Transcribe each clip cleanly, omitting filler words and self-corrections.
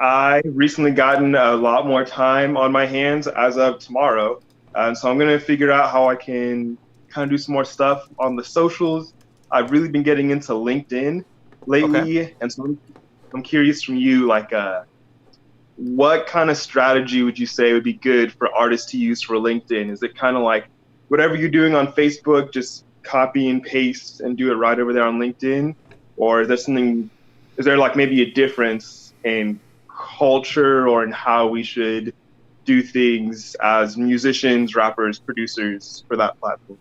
I recently gotten a lot more time on my hands as of tomorrow. And so I'm going to figure out how I can kind of do some more stuff on the socials. I've really been getting into LinkedIn Okay. lately. And so I'm curious from you, what kind of strategy would you say would be good for artists to use for LinkedIn? Is it kind of like whatever you're doing on Facebook, just copy and paste and do it right over there on LinkedIn? Or is there like maybe a difference in culture or in how we should do things as musicians, rappers, producers for that platform?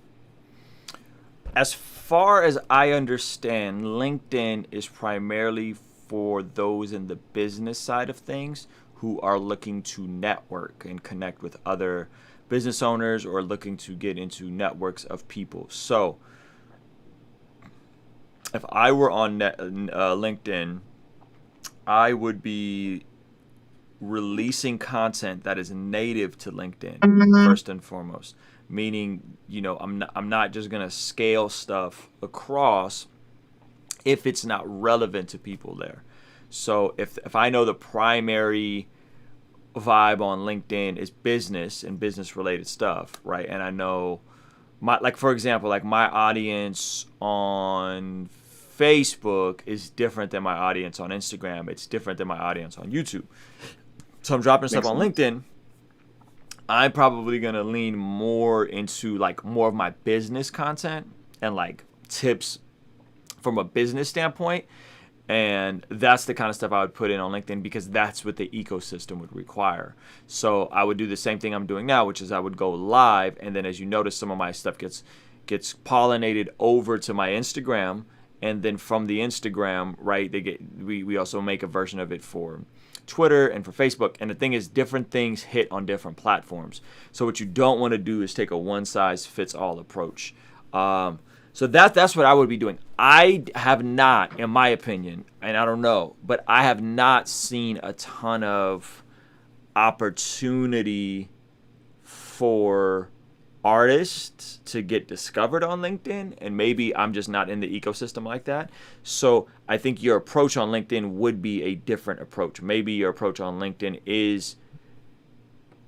As far as I understand, LinkedIn is primarily for those in the business side of things who are looking to network and connect with other business owners or looking to get into networks of people. So, if I were on LinkedIn, I would be releasing content that is native to LinkedIn first and foremost. Meaning, I'm not just gonna scale stuff across if it's not relevant to people there. So if I know the primary vibe on LinkedIn is business and business related stuff, right? And I know for example, like my audience on Facebook is different than my audience on Instagram. It's different than my audience on YouTube. So I'm dropping stuff Makes on sense. LinkedIn. I'm probably gonna lean more into like more of my business content and like tips from a business standpoint. And that's the kind of stuff I would put in on LinkedIn because that's what the ecosystem would require. So I would do the same thing I'm doing now, which is I would go live, and then as you notice, some of my stuff gets pollinated over to my Instagram, and then from the Instagram, right, we also make a version of it for Twitter and for Facebook. And the thing is, different things hit on different platforms. So what you don't want to do is take a one size fits all approach. So that's what I would be doing. I have not, in my opinion, and I don't know, but I have not seen a ton of opportunity for artists to get discovered on LinkedIn, and maybe I'm just not in the ecosystem like that. So I think your approach on LinkedIn would be a different approach. Maybe your approach on LinkedIn is,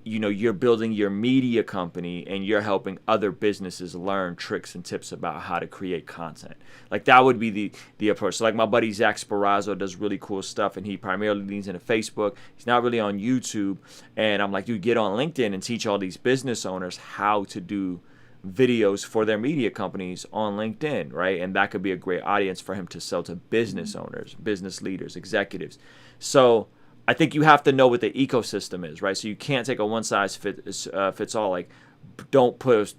you're building your media company and you're helping other businesses learn tricks and tips about how to create content. Like that would be the approach. So like my buddy Zach Sparazzo does really cool stuff, and he primarily leans into Facebook. He's not really on YouTube. And I'm like, dude, get on LinkedIn and teach all these business owners how to do videos for their media companies on LinkedIn, right? And that could be a great audience for him to sell to business owners, business leaders, executives. So I think you have to know what the ecosystem is, right? So you can't take a one size fits all. Like, don't put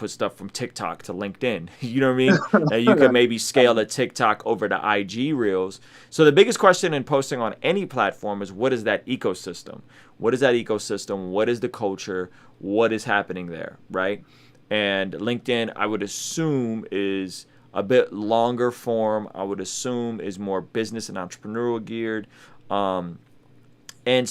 stuff from TikTok to LinkedIn. You know what I mean? You could maybe scale the TikTok over to IG Reels. So the biggest question in posting on any platform is, what is that ecosystem? What is that ecosystem? What is the culture? What is happening there, right? And LinkedIn, I would assume, is a bit longer form. I would assume is more business and entrepreneurial geared. Um, and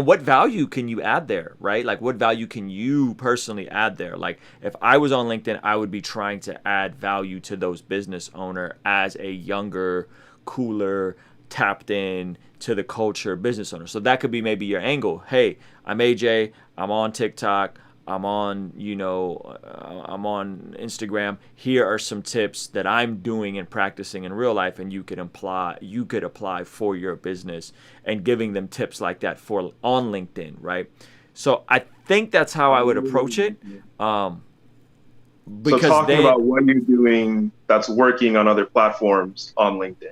what value can you add there, right? Like, what value can you personally add there? Like, if I was on LinkedIn, I would be trying to add value to those business owner as a younger, cooler, tapped in to the culture business owner. So that could be maybe your angle. Hey, I'm AJ. I'm on TikTok. I'm on Instagram. Here are some tips that I'm doing and practicing in real life, and you could apply for your business, and giving them tips like that for on LinkedIn, right? So I think that's how I would approach it, um, So because talking then, about what you're doing that's working on other platforms on LinkedIn.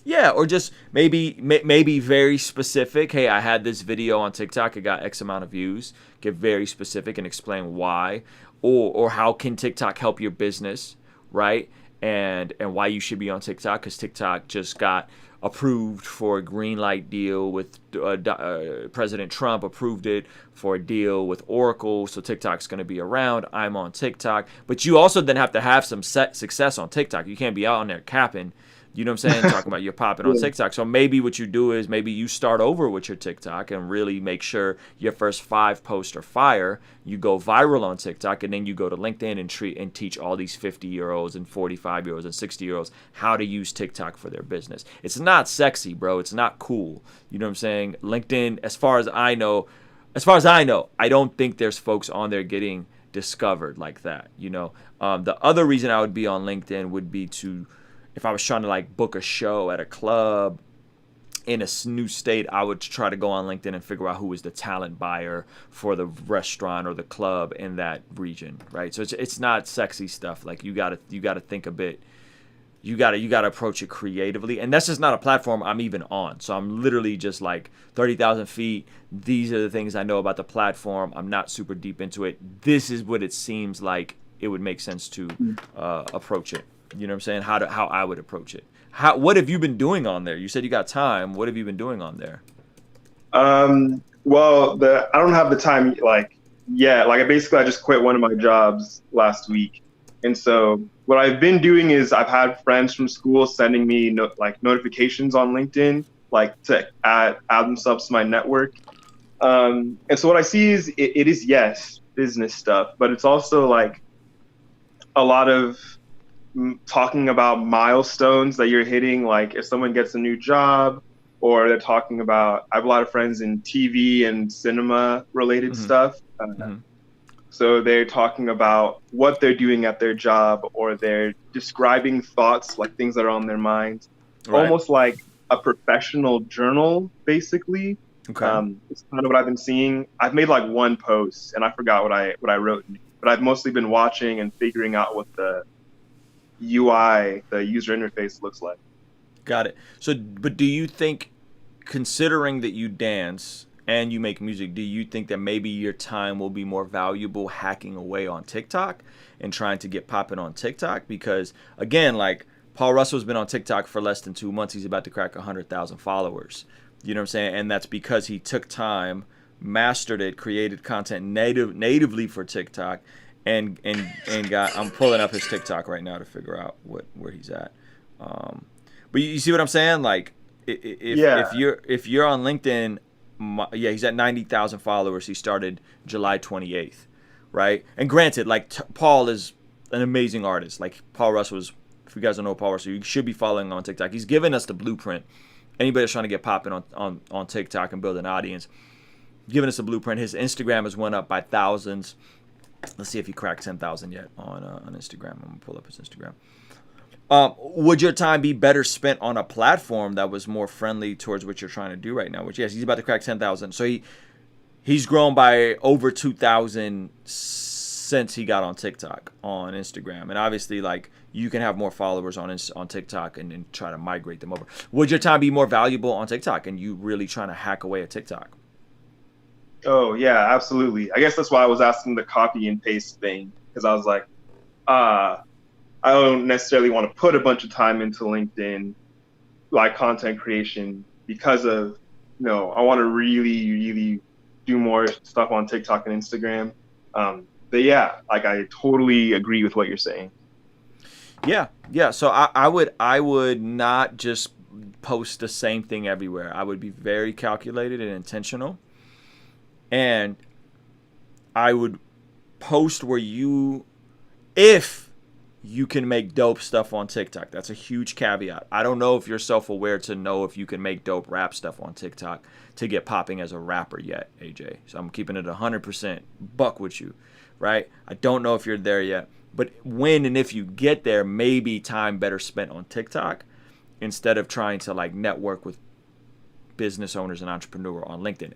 yeah, or just maybe very specific. Hey, I had this video on TikTok. It got X amount of views. Get very specific and explain why, or how can TikTok help your business, right? And why you should be on TikTok, because TikTok just got approved for a green light deal with President Trump approved it for a deal with Oracle. So TikTok's going to be around. I'm on TikTok, but you also then have to have some success on TikTok. You can't be out on there capping. You know what I'm saying? Talking about you're popping on TikTok. So maybe what you do is maybe you start over with your TikTok and really make sure your first 5 posts are fire. You go viral on TikTok, and then you go to LinkedIn and teach all these 50-year-olds and 45-year-olds and 60-year-olds how to use TikTok for their business. It's not sexy, bro. It's not cool. You know what I'm saying? LinkedIn, as far as I know, I don't think there's folks on there getting discovered like that. You know, the other reason I would be on LinkedIn would be to, if I was trying to like book a show at a club in a new state, I would try to go on LinkedIn and figure out who is the talent buyer for the restaurant or the club in that region, right? So it's not sexy stuff. Like you gotta think a bit. You gotta approach it creatively, and that's just not a platform I'm even on. So I'm literally just like 30,000 feet. These are the things I know about the platform. I'm not super deep into it. This is what it seems like it would make sense to approach it. You know what I'm saying? How I would approach it. What have you been doing on there? You said you got time. What have you been doing on there? Well, I don't have the time yet. Like I just quit one of my jobs last week, and so what I've been doing is I've had friends from school sending me notifications on LinkedIn, like to add themselves to my network. And so what I see is it is, yes, business stuff, but it's also like a lot of talking about milestones that you're hitting. Like if someone gets a new job, or they're talking about, I have a lot of friends in TV and cinema related stuff. So they're talking about what they're doing at their job, or they're describing thoughts, like things that are on their minds, almost like a professional journal, basically. Okay. It's kind of what I've been seeing. I've made like one post and I forgot what I wrote, but I've mostly been watching and figuring out what the UI, the user interface, looks like. Got it. So, but do you think, considering that you dance and you make music, do you think that maybe your time will be more valuable hacking away on TikTok and trying to get popping on TikTok? Because again, like Paul Russell's been on TikTok for less than 2 months. He's about to crack 100,000 followers. You know what I'm saying? And that's because he took time, mastered it, created content natively for TikTok, and got. I'm pulling up his TikTok right now to figure out where he's at. But you see what I'm saying? Like if you're on LinkedIn. He's at 90,000 followers. He started July 28th, right? And granted, like Paul is an amazing artist. Like Paul Russell is, if you guys don't know Paul Russell, you should be following on TikTok. He's given us the blueprint. Anybody that's trying to get popping on TikTok and build an audience, giving us the blueprint. His Instagram has went up by thousands. Let's see if he cracked 10,000 yet on Instagram. I'm gonna pull up his Instagram. Would your time be better spent on a platform that was more friendly towards what you're trying to do right now? Which, yes, he's about to crack 10,000. So he's grown by over 2,000 since he got on TikTok, on Instagram. And obviously, like, you can have more followers on TikTok and try to migrate them over. Would your time be more valuable on TikTok and you really trying to hack away at TikTok? Oh, yeah, absolutely. I guess that's why I was asking the copy and paste thing, because I was like, I don't necessarily want to put a bunch of time into LinkedIn, like content creation, because of, I want to really, really do more stuff on TikTok and Instagram. But yeah, like I totally agree with what you're saying. Yeah. So I would not just post the same thing everywhere. I would be very calculated and intentional. And I would post where if you can make dope stuff on TikTok. That's a huge caveat. I don't know if you're self-aware to know if you can make dope rap stuff on TikTok to get popping as a rapper yet, AJ. So I'm keeping it 100% buck with you, right? I don't know if you're there yet. But when and if you get there, maybe time better spent on TikTok instead of trying to like network with business owners and entrepreneurs on LinkedIn.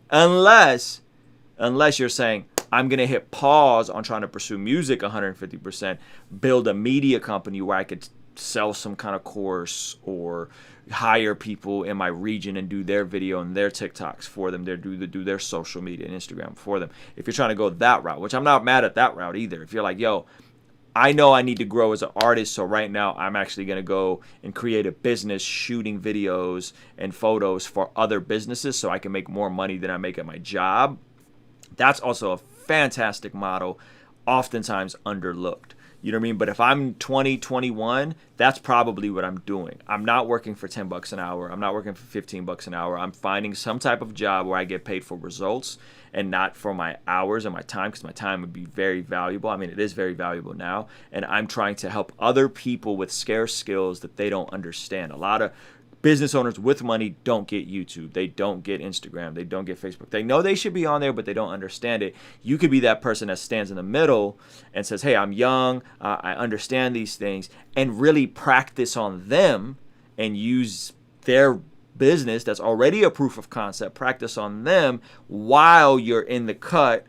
Unless you're saying, I'm going to hit pause on trying to pursue music 150%, build a media company where I could sell some kind of course or hire people in my region and do their video and their TikToks for them. They do their social media and Instagram for them. If you're trying to go that route, which I'm not mad at that route either. If you're like, yo, I know I need to grow as an artist, so right now I'm actually going to go and create a business shooting videos and photos for other businesses so I can make more money than I make at my job. That's also a fantastic model, oftentimes underlooked. You know what I mean? But if I'm 20, 21, that's probably what I'm doing. I'm not working for $10 an hour. I'm not working for $15 an hour. I'm finding some type of job where I get paid for results and not for my hours and my time, because my time would be very valuable. I mean, it is very valuable now. And I'm trying to help other people with scarce skills that they don't understand. A lot of business owners with money don't get YouTube. They don't get Instagram. They don't get Facebook. They know they should be on there, but they don't understand it. You could be that person that stands in the middle and says, hey, I'm young. I understand these things, and really practice on them and use their business that's already a proof of concept. Practice on them while you're in the cut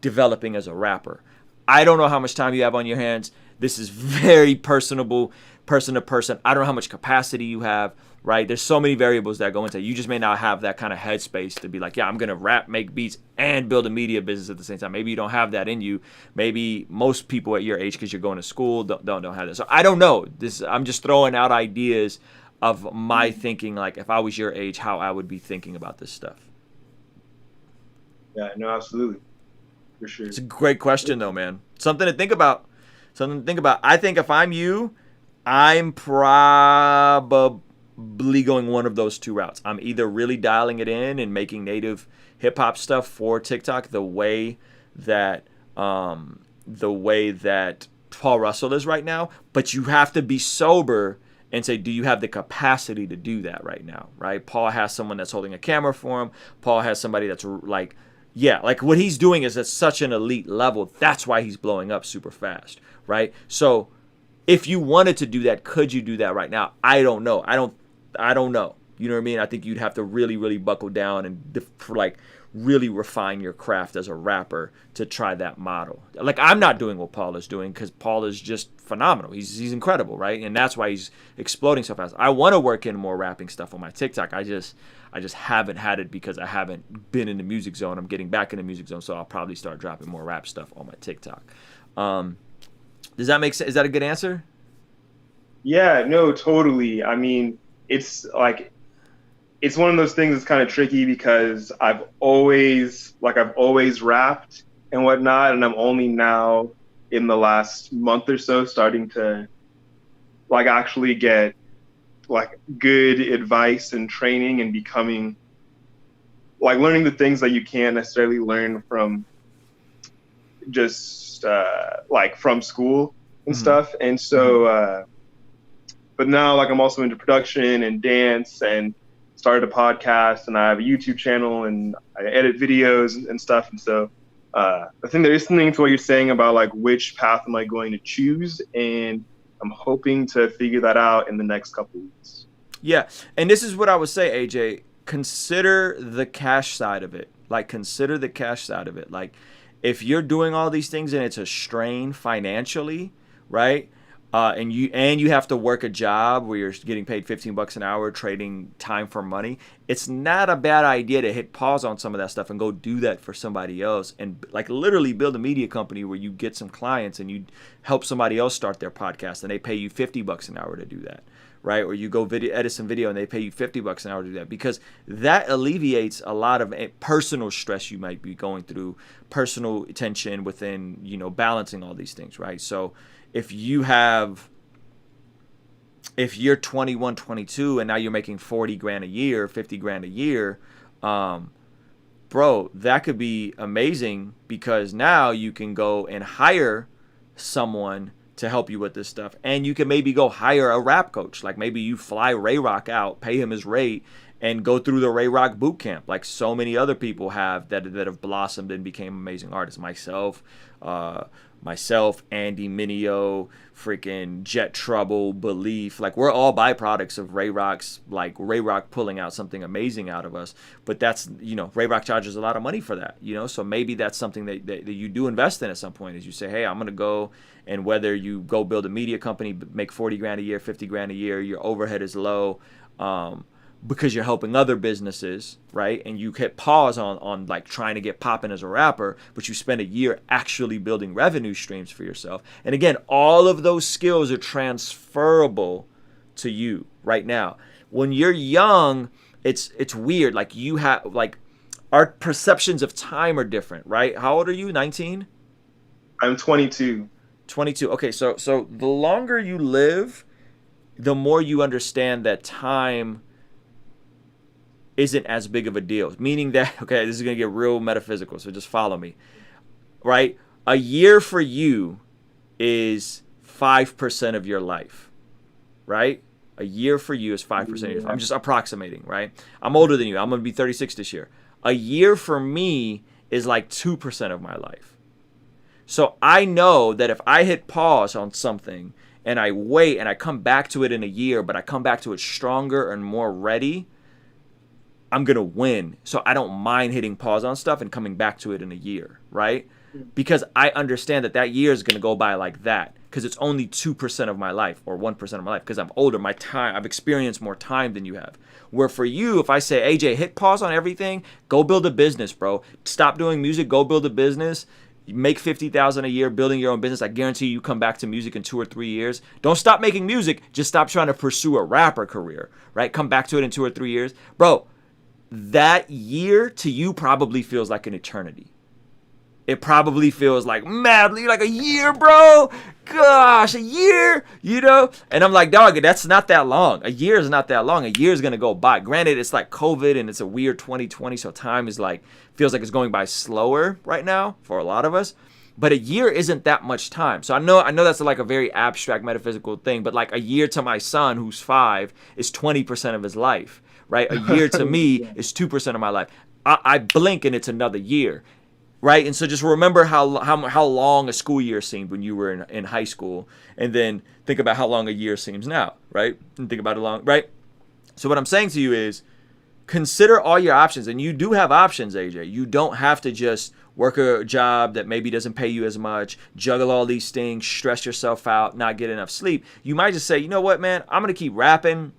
developing as a rapper. I don't know how much time you have on your hands. This is very personable, person to person. I don't know how much capacity you have. Right? There's so many variables that go into it. You just may not have that kind of headspace to be like, yeah, I'm going to rap, make beats, and build a media business at the same time. Maybe you don't have that in you. Maybe most people at your age, because you're going to school, don't have that. So I don't know. I'm just throwing out ideas of my thinking, like if I was your age, how I would be thinking about this stuff. Yeah, no, absolutely. For sure. It's a great question, though, man. Something to think about. I think if I'm you, I'm probably going one of those two routes. I'm either really dialing it in and making native hip hop stuff for TikTok the way that Paul Russell is right now, but you have to be sober and say, do you have the capacity to do that right now? Right? Paul has someone that's holding a camera for him. Paul has somebody that's like what he's doing is at such an elite level. That's why he's blowing up super fast, right? So if you wanted to do that, could you do that right now? I don't know. I don't know. You know what I mean? I think you'd have to really, really buckle down and really refine your craft as a rapper to try that model. Like, I'm not doing what Paul is doing because Paul is just phenomenal. He's incredible, right? And that's why he's exploding so fast. I want to work in more rapping stuff on my TikTok. I just haven't had it because I haven't been in the music zone. I'm getting back in the music zone, so I'll probably start dropping more rap stuff on my TikTok. Does that make sense? Is that a good answer? Yeah, no, totally. I mean, it's one of those things that's kind of tricky because I've always rapped and whatnot, and I'm only now in the last month or so starting to actually get good advice and training and becoming learning the things that you can't necessarily learn from just from school and stuff. And so but now I'm also into production and dance and started a podcast, and I have a YouTube channel and I edit videos and stuff. And so I think there is something to what you're saying about which path am I going to choose, and I'm hoping to figure that out in the next couple of weeks. Yeah, and this is what I would say, AJ. Consider the cash side of it. If you're doing all these things and it's a strain financially, right? And you have to work a job where you're getting paid $15 an hour, trading time for money. It's not a bad idea to hit pause on some of that stuff and go do that for somebody else, and literally build a media company where you get some clients and you help somebody else start their podcast and they pay you $50 an hour to do that, right? Or you go edit some video and they pay you $50 an hour to do that, because that alleviates a lot of personal stress you might be going through, personal tension within balancing all these things, right? So if you're 21, 22, and now you're making 40 grand a year, 50 grand a year, bro, that could be amazing, because now you can go and hire someone to help you with this stuff. And you can maybe go hire a rap coach. Maybe you fly Ray Rock out, pay him his rate, and go through the Ray Rock boot camp, like so many other people have that have blossomed and became amazing artists. Myself, Andy Mineo, freaking Jet Trouble, Belief. We're all byproducts of Ray Rock's, Ray Rock pulling out something amazing out of us. But that's, Ray Rock charges a lot of money for that, so maybe that's something that you do invest in at some point, is you say, hey, I'm going to go, and whether you go build a media company, make 40 grand a year, 50 grand a year, your overhead is low, because you're helping other businesses, right? And you hit pause on trying to get popping as a rapper, but you spend a year actually building revenue streams for yourself. And again, all of those skills are transferable to you right now. When you're young, it's weird. You have our perceptions of time are different, right? How old are you? 19? I'm 22. 22. Okay, so the longer you live, the more you understand that time isn't as big of a deal. Meaning that, okay, this is going to get real metaphysical, so just follow me. Right? A year for you is 5% of your life. Right? A year for you is 5% of your life. I'm just approximating, right? I'm older than you. I'm going to be 36 this year. A year for me is like 2% of my life. So I know that if I hit pause on something and I wait and I come back to it in a year, but I come back to it stronger and more ready, I'm going to win. So I don't mind hitting pause on stuff and coming back to it in a year, right? Because I understand that that year is going to go by like that because it's only 2% of my life or 1% of my life because I'm older. My time, I've experienced more time than you have. Where for you, if I say, AJ, hit pause on everything, go build a business, bro. Stop doing music, go build a business. You make $50,000 a year building your own business. I guarantee you come back to music in 2 or 3 years. Don't stop making music. Just stop trying to pursue a rapper career, right? Come back to it in 2 or 3 years. Bro, that year to you probably feels like an eternity. It probably feels like madly like a year, bro. Gosh, a year, you know? And I'm like, dog, that's not that long. A year is not that long. A year is going to go by. Granted, it's like COVID and it's a weird 2020. So time is like, feels like it's going by slower right now for a lot of us. But a year isn't that much time. So I know that's like a very abstract metaphysical thing. But like a year to my son who's 5 is 20% of his life, right? A year to me is 2% of my life. I blink and it's another year. Right, and so just remember how long a school year seemed when you were in high school, and then think about how long a year seems now, right? And think about it long, right? So what I'm saying to you is, consider all your options, and you do have options, AJ. You don't have to just work a job that maybe doesn't pay you as much, juggle all these things, stress yourself out, not get enough sleep. You might just say, you know what, man, I'm gonna keep rapping.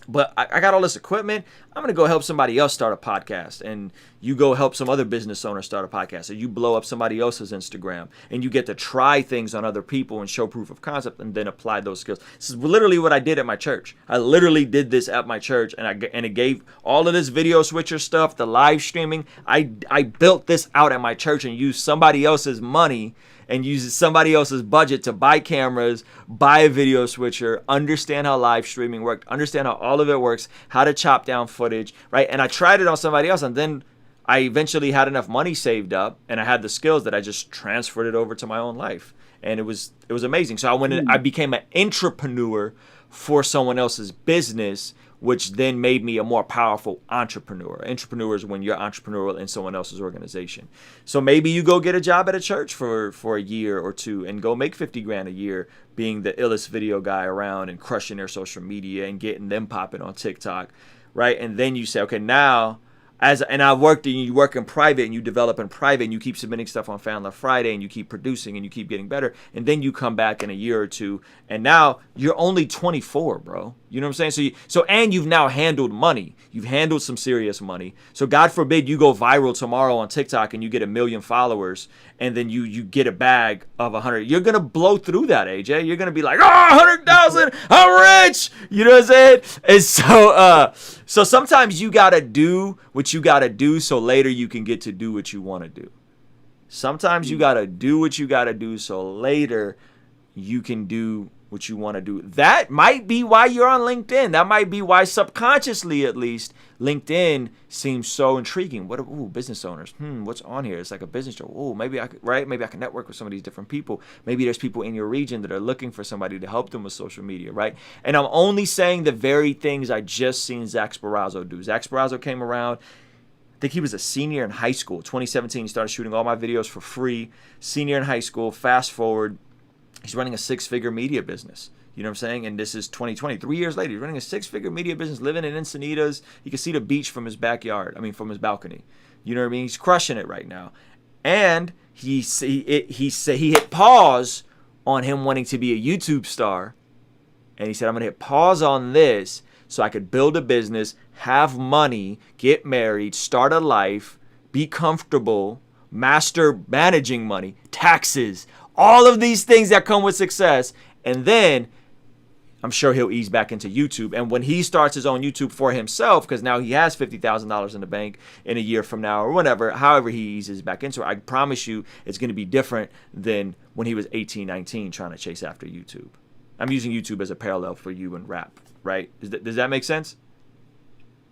But I got all this equipment. I'm going to go help somebody else start a podcast. And you go help some other business owner start a podcast. And you blow up somebody else's Instagram. And you get to try things on other people and show proof of concept and then apply those skills. This is literally what I did at my church. I literally did this at my church. And it gave all of this video switcher stuff, the live streaming. I built this out at my church and used somebody else's money and uses somebody else's budget to buy cameras, buy a video switcher, understand how live streaming worked, understand how all of it works, how to chop down footage, right? And I tried it on somebody else, and then I eventually had enough money saved up, and I had the skills that I just transferred it over to my own life, and it was amazing. So I became an intrapreneur for someone else's business, which then made me a more powerful entrepreneur. Entrepreneur is when you're entrepreneurial in someone else's organization. So maybe you go get a job at a church for a year or two and go make 50 grand a year being the illest video guy around and crushing their social media and getting them popping on TikTok, right? And then you say, okay, now I worked and you work in private and you develop in private and you keep submitting stuff on Fan Love Friday and you keep producing and you keep getting better. And then you come back in a year or two and now you're only 24, bro. You know what I'm saying? And you've now handled money. You've handled some serious money. So God forbid you go viral tomorrow on TikTok and you get 1 million followers and then you get a bag of 100. You're going to blow through that, AJ. You're going to be like, 100,000, I'm rich. You know what I'm saying? And so sometimes you got to do what you got to do so later you can get to do what you want to do. Sometimes you got to do what you got to do so later you can do what you want to do. That might be why you're on LinkedIn. That might be why subconsciously, at least, LinkedIn seems so intriguing. Business owners. What's on here? It's like a business show. Maybe I could, right? Maybe I can network with some of these different people. Maybe there's people in your region that are looking for somebody to help them with social media, right? And I'm only saying the very things I just seen Zach Sparazzo do. Zach Sparazzo came around. I think he was a senior in high school. 2017, he started shooting all my videos for free. Senior in high school. Fast forward. He's running a 6-figure media business. You know what I'm saying? And this is 2020. 3 years later, he's running a 6-figure media business, living in Encinitas. You can see the beach from his backyard. From his balcony. You know what I mean? He's crushing it right now. And he hit pause on him wanting to be a YouTube star. And he said, I'm going to hit pause on this so I could build a business, have money, get married, start a life, be comfortable, master managing money, taxes, all of these things that come with success. And then I'm sure he'll ease back into YouTube. And when he starts his own YouTube for himself, because now he has $50,000 in the bank in a year from now or whatever, however he eases back into it, I promise you it's going to be different than when he was 18, 19 trying to chase after YouTube. I'm using YouTube as a parallel for you and rap, right? Does that make sense?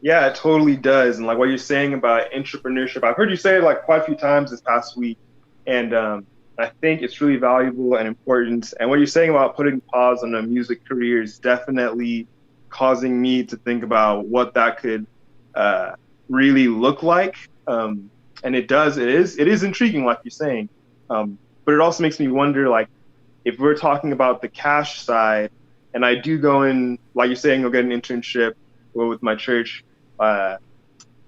Yeah, it totally does. And like what you're saying about entrepreneurship, I've heard you say it like quite a few times this past week. And I think it's really valuable and important. And what you're saying about putting pause on a music career is definitely causing me to think about what that could really look like. And it is intriguing, like you're saying. But it also makes me wonder, like, if we're talking about the cash side, and I do go in, like you're saying, go get an internship with my church,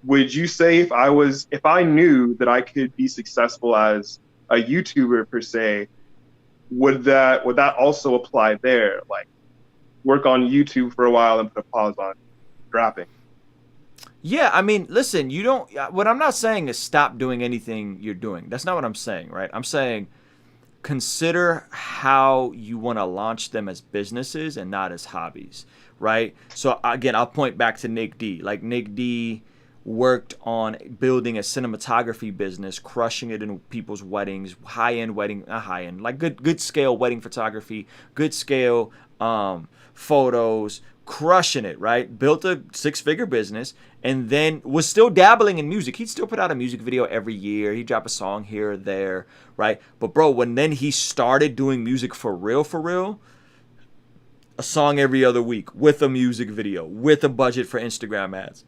would you say if I knew that I could be successful as a YouTuber per se, would that also apply there? Like, work on YouTube for a while and put a pause on rapping? Yeah, I mean, listen, what I'm not saying is stop doing anything you're doing. That's not what I'm saying, right? I'm saying consider how you want to launch them as businesses and not as hobbies, right? So again, I'll point back to Nick D. Like Nick D worked on building a cinematography business, crushing it in people's weddings, not high-end, like good scale wedding photography, good scale photos, crushing it, right? Built a 6-figure business and then was still dabbling in music. He'd still put out a music video every year. He'd drop a song here or there, right? But bro, when then he started doing music for real, a song every other week with a music video, with a budget for Instagram ads.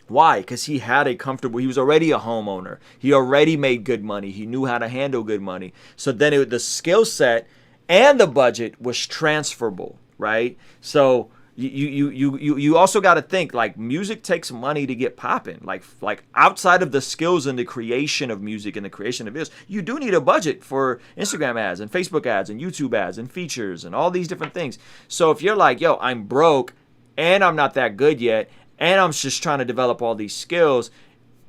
Why? Because he was already a homeowner. He already made good money. He knew how to handle good money. So then the skill set and the budget was transferable, right? So you also got to think, like, music takes money to get popping. Like outside of the skills and the creation of music and the creation of videos, you do need a budget for Instagram ads and Facebook ads and YouTube ads and features and all these different things. So if you're like, yo, I'm broke and I'm not that good yet, and I'm just trying to develop all these skills,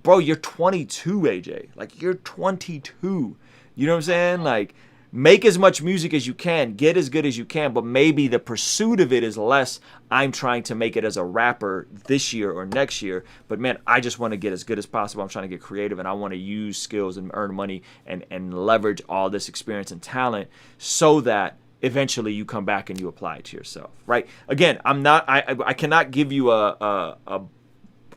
bro, you're 22, AJ. Like, you're 22. You know what I'm saying? Like, make as much music as you can, get as good as you can, but maybe the pursuit of it is less, I'm trying to make it as a rapper this year or next year. But man, I just want to get as good as possible. I'm trying to get creative and I want to use skills and earn money and leverage all this experience and talent so that eventually you come back and you apply it to yourself, right? Again, I cannot give you a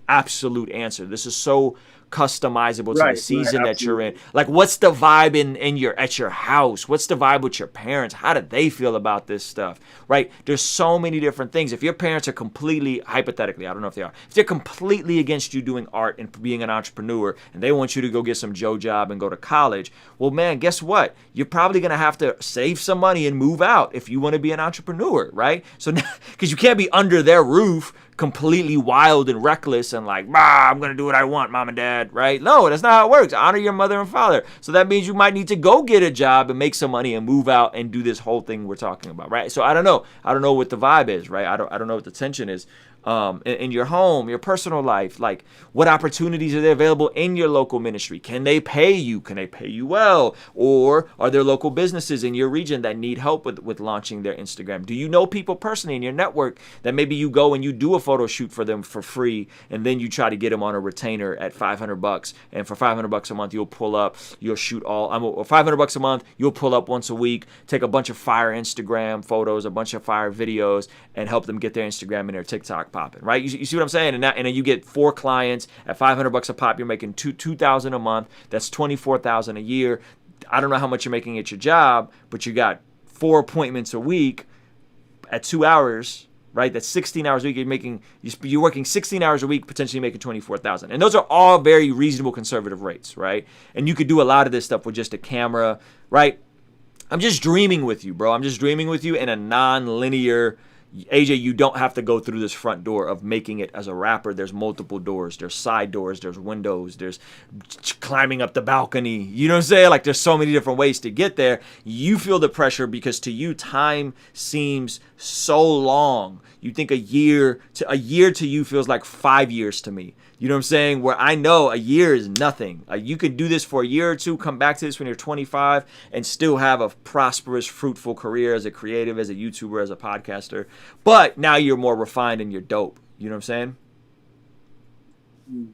absolute answer. This is so customizable to the season that you're in. Like, what's the vibe at your house? What's the vibe with your parents? How do they feel about this stuff, right? There's so many different things. If your parents are completely, hypothetically, I don't know if they are, if they're completely against you doing art and being an entrepreneur and they want you to go get some Joe job and go to college, well, man, guess what? You're probably going to have to save some money and move out if you want to be an entrepreneur, right? So, because you can't be under their roof completely wild and reckless and like, I'm going to do what I want, mom and dad, right? No, that's not how it works. Honor your mother and father. So that means you might need to go get a job and make some money and move out and do this whole thing we're talking about, right? So I don't know. I don't know what the vibe is, right? I don't know what the tension is. In your home, your personal life, like what opportunities are there available in your local ministry? Can they pay you? Can they pay you well? Or are there local businesses in your region that need help with launching their Instagram? Do you know people personally in your network that maybe you go and you do a photo shoot for them for free and then you try to get them on a retainer at $500, and for $500 a month you'll shoot all $500 a month, you'll pull up once a week, take a bunch of fire Instagram photos, a bunch of fire videos, and help them get their Instagram and their TikTok popping, right? You see what I'm saying? And then you get 4 clients at $500 a pop. You're making $2,000 a month. That's $24,000 a year. I don't know how much you're making at your job, but you got 4 appointments a week at 2 hours, right? That's 16 hours a week. You're working 16 hours a week, potentially making $24,000. And those are all very reasonable conservative rates, right? And you could do a lot of this stuff with just a camera, right? I'm just dreaming with you, bro. I'm just dreaming with you in a non-linear. AJ, you don't have to go through this front door of making it as a rapper. There's multiple doors. There's side doors. There's windows. There's climbing up the balcony. You know what I'm saying? Like, there's so many different ways to get there. You feel the pressure because to you, time seems so long. You think a year to you feels like 5 years to me. You know what I'm saying? Where I know a year is nothing. You could do this for a year or two, come back to this when you're 25 and still have a prosperous, fruitful career as a creative, as a YouTuber, as a podcaster. But now you're more refined and you're dope. You know what I'm saying?